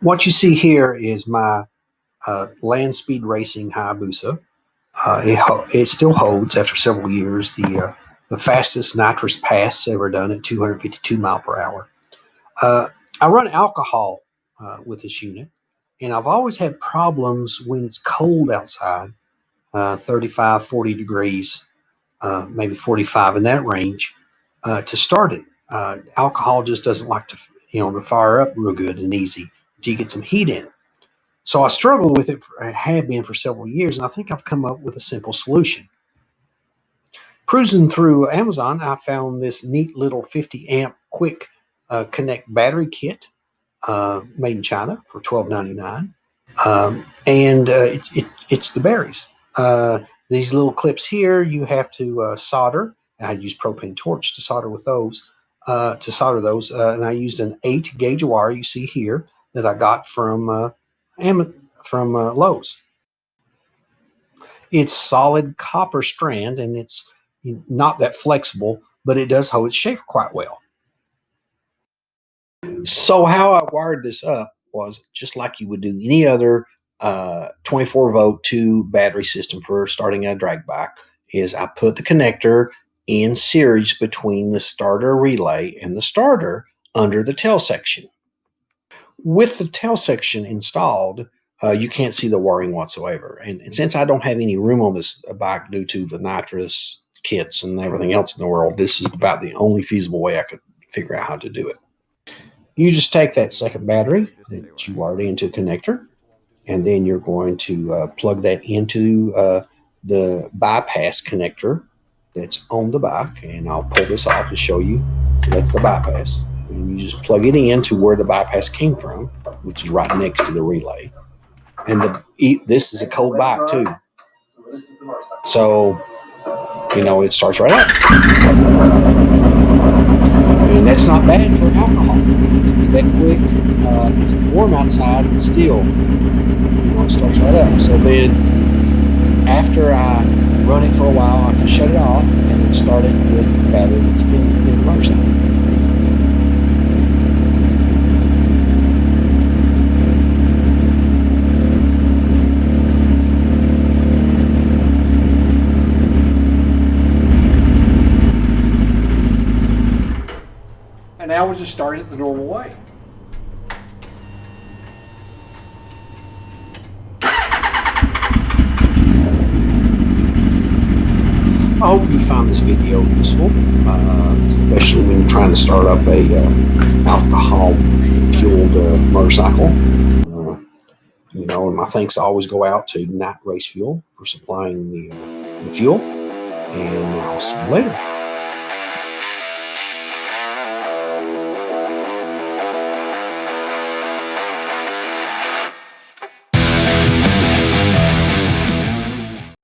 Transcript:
What you see here is my land speed racing Hayabusa. It still holds after several years the fastest nitrous pass ever done at 252 mile per hour. I run alcohol with this unit, and I've always had problems when it's cold outside, 35, 40 degrees, maybe 45 in that range, to start it. Alcohol just doesn't like to fire up real good and easy until you get some heat in it. So I struggled with it, I have been for several years, and I think I've come up with a simple solution. Cruising through Amazon, I found this neat little 50 amp quick connect battery kit made in China for $12.99, and it's the berries. These little clips here, you have to solder. I use propane torch to solder with those. And I used an 8 gauge wire you see here that I got from Lowe's. It's solid copper strand, and it's not that flexible, but it does hold its shape quite well. So how I wired this up was just like you would do any other 24 volt 2 battery system for starting a drag bike. Is I put the connector in series between the starter relay and the starter under the tail section. With the tail section installed, you can't see the wiring whatsoever. And since I don't have any room on this bike due to the nitrous kits and everything else in the world, this is about the only feasible way I could figure out how to do it. You just take that second battery that you wired into a connector, and then you're going to plug that into the bypass connector that's on the bike. And I'll pull this off to show you. So that's the bypass. And you just plug it in to where the bypass came from, which is right next to the relay. And this is a cold bike too. So, it starts right up. And that's not bad for alcohol. To be that quick, it's warm outside, but still, it starts right up. So then, after I run it for a while, I can shut it off and then start it with the battery that's in the motorcycle. And now we'll just start it the normal way. I hope you found this video useful, especially when you're trying to start up a alcohol-fueled motorcycle. And my thanks always go out to Ignite Race Fuel for supplying the fuel. And I'll see you later.